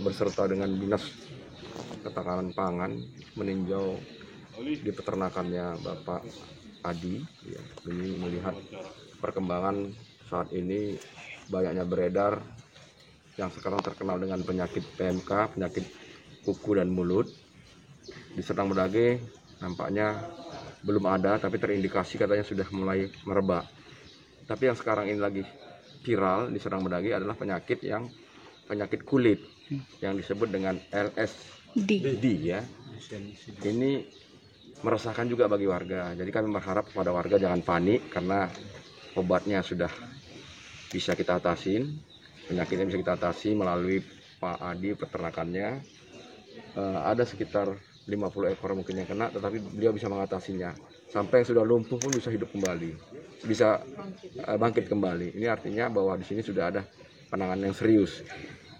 berserta dengan Dinas Ketahanan Pangan meninjau di peternakannya Bapak Adi, ya, demi melihat perkembangan saat ini banyaknya beredar yang sekarang terkenal dengan penyakit PMK, penyakit kuku dan mulut. Di Serdang Bedage nampaknya belum ada, tapi terindikasi katanya sudah mulai merebak. Tapi yang sekarang ini lagi viral di Serdang Bedage adalah penyakit kulit yang disebut dengan LSD, ya. Ini meresahkan juga bagi warga. Jadi kami berharap kepada warga jangan panik karena obatnya sudah bisa kita atasin, penyakitnya bisa kita atasi melalui Pak Adi peternakannya. Ada sekitar 50 ekor mungkin yang kena, tetapi beliau bisa mengatasinya. Sampai yang sudah lumpuh pun bisa hidup kembali, bisa bangkit kembali. Ini artinya bahwa di sini sudah ada penanganan yang serius.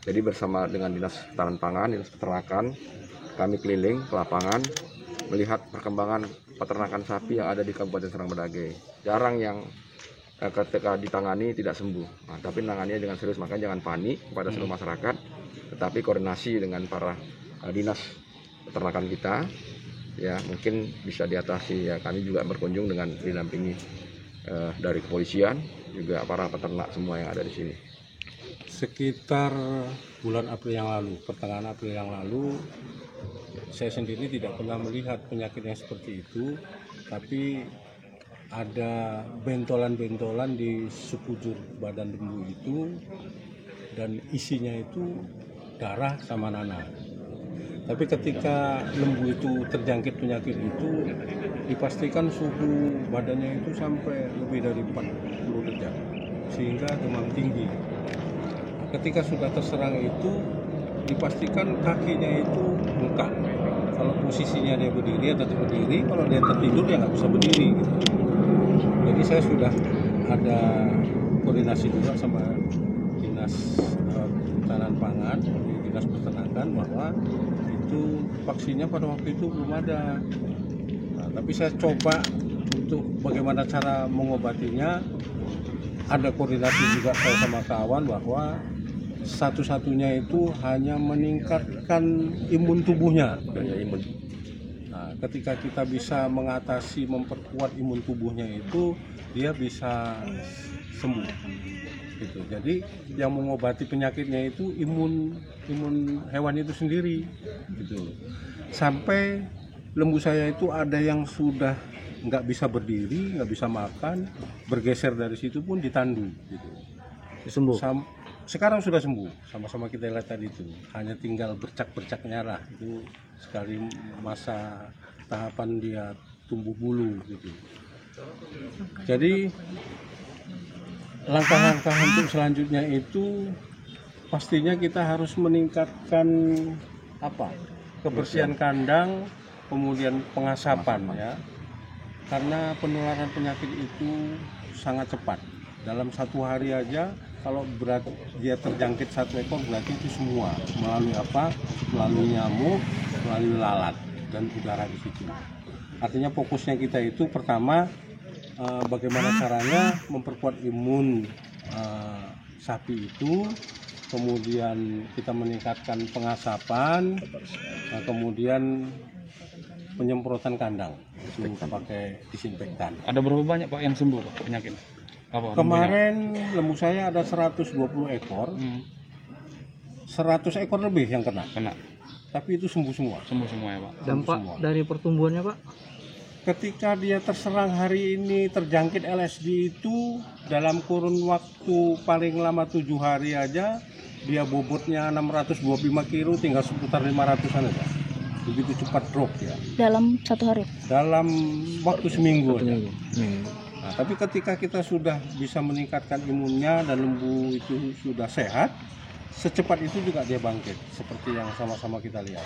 Jadi bersama dengan Dinas Ketahanan Pangan, Dinas Peternakan, kami keliling ke lapangan melihat perkembangan peternakan sapi yang ada di Kabupaten Serdang Bedage. Jarang yang ketika ditangani tidak sembuh, tapi menanganinya dengan serius. Makanya jangan panik kepada seluruh masyarakat, tetapi koordinasi dengan para dinas peternakan kita, ya mungkin bisa diatasi. Ya, kami juga berkunjung dengan didampingi dari kepolisian, juga para peternak semua yang ada di sini. Sekitar bulan April yang lalu, pertengahan April yang lalu, saya sendiri tidak pernah melihat penyakit yang seperti itu, tapi ada bentolan-bentolan di sekujur badan lembu itu, dan isinya itu darah sama nanah. Tapi ketika lembu itu terjangkit penyakit itu, dipastikan suhu badannya itu sampai lebih dari 40 derajat, sehingga demam tinggi. Ketika sudah terserang itu, dipastikan kakinya itu bengkak. Kalau posisinya dia berdiri, tetap berdiri. Kalau dia tertidur, dia nggak bisa berdiri. Gitu. Jadi saya sudah ada koordinasi juga sama Dinas Ketahanan Pangan, Dinas Peternakan, bahwa itu vaksinnya pada waktu itu belum ada. Nah, tapi saya coba untuk bagaimana cara mengobatinya. Ada koordinasi juga saya sama kawan bahwa satu-satunya itu hanya meningkatkan imun tubuhnya. Nah, ketika kita bisa mengatasi, memperkuat imun tubuhnya itu, dia bisa sembuh. Gitu. Jadi yang mengobati penyakitnya itu imun hewan itu sendiri. Gitu. Sampai lembu saya itu ada yang sudah nggak bisa berdiri, nggak bisa makan, bergeser dari situ pun ditandu. Gitu. Sembuh. Sekarang sudah sembuh, sama-sama kita lihat tadi itu, hanya tinggal bercak-bercaknya lah, itu sekali masa tahapan dia tumbuh bulu gitu. Jadi langkah-langkah untuk selanjutnya itu pastinya kita harus meningkatkan kebersihan kandang, kemudian pengasapan ya, karena penularan penyakit itu sangat cepat. Dalam satu hari aja, kalau dia terjangkit satu ekor, berarti itu semua melalui melalui nyamuk, melalui lalat dan udara di situ. Artinya fokusnya kita itu pertama bagaimana caranya memperkuat imun sapi itu, kemudian kita meningkatkan pengasapan, kemudian penyemprotan kandang itu pakai disinfektan. Ada berapa banyak Pak yang sembuh Pak penyakit? Kemarin lembu saya ada 120 ekor, 100 ekor lebih yang kena. Tapi itu sembuh semua. Sembuh semua ya Pak. Dampak dari pertumbuhannya Pak? Ketika dia terserang hari ini terjangkit LSD itu dalam kurun waktu paling lama 7 hari aja, dia bobotnya 625 kilo, tinggal seputar 500-an aja. Begitu cepat drop ya. Dalam satu hari? Dalam waktu seminggu aja. Nah, tapi ketika kita sudah bisa meningkatkan imunnya dan lembu itu sudah sehat, secepat itu juga dia bangkit, seperti yang sama-sama kita lihat.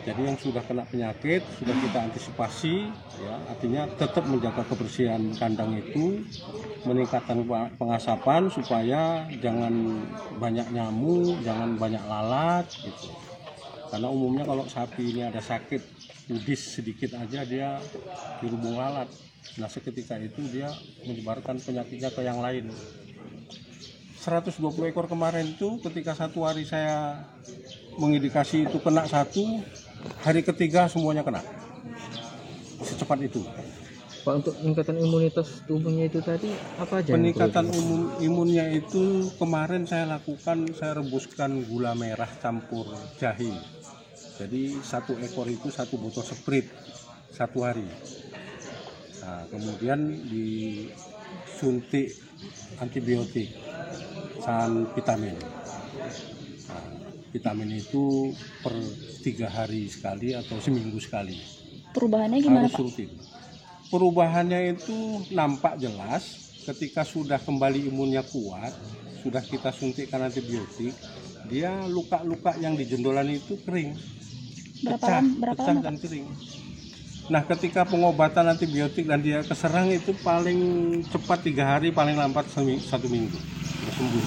Jadi yang sudah kena penyakit sudah kita antisipasi, ya, artinya tetap menjaga kebersihan kandang itu, meningkatkan pengasapan supaya jangan banyak nyamuk, jangan banyak lalat, gitu. Karena umumnya kalau sapi ini ada sakit kudis sedikit aja dia dirubung lalat. Nah seketika itu dia menyebarkan penyakitnya ke yang lain. 120 ekor kemarin itu ketika satu hari saya mengindikasi itu kena satu, hari ketiga semuanya kena. Secepat itu. Pak, untuk peningkatan imunitas tubuhnya itu tadi apa aja? Peningkatan imunnya itu kemarin saya lakukan, saya rebuskan gula merah campur jahe. Jadi 1 ekor itu 1 botol Sprite 1 hari. Nah, kemudian disuntik antibiotik dan vitamin. Nah, vitamin itu per 3 hari sekali atau seminggu sekali. Perubahannya gimana, Harus Pak? rutin. Perubahannya itu nampak jelas ketika sudah kembali imunnya kuat, sudah kita suntikkan antibiotik, dia luka-luka yang di jendolan itu kering, Berapa pecah lama, dan Pak? kering. Nah, ketika pengobatan antibiotik dan dia keserang itu paling cepat 3 hari, paling lambat 1 minggu sudah sembuh.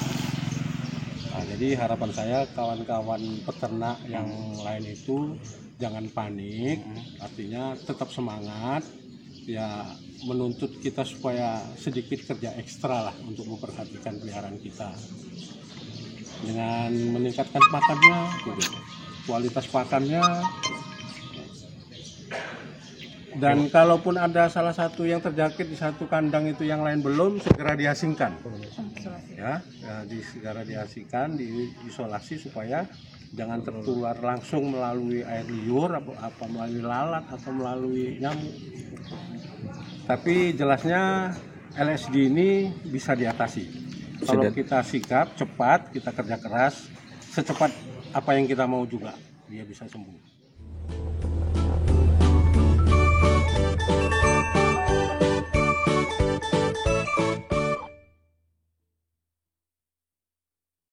Nah, jadi harapan saya kawan-kawan peternak yang lain itu jangan panik, artinya tetap semangat, ya menuntut kita supaya sedikit kerja ekstra lah untuk memperhatikan peliharaan kita dengan meningkatkan pakannya, gitu. Kualitas pakannya. Dan kalaupun ada salah satu yang terjangkit di satu kandang itu yang lain belum, segera diasingkan. Ya, segera diasingkan, diisolasi supaya jangan tertular langsung melalui air liur, apa melalui lalat atau melalui nyamuk. Tapi jelasnya LSD ini bisa diatasi. Kalau kita sikap cepat, kita kerja keras, secepat apa yang kita mau juga, dia bisa sembuh.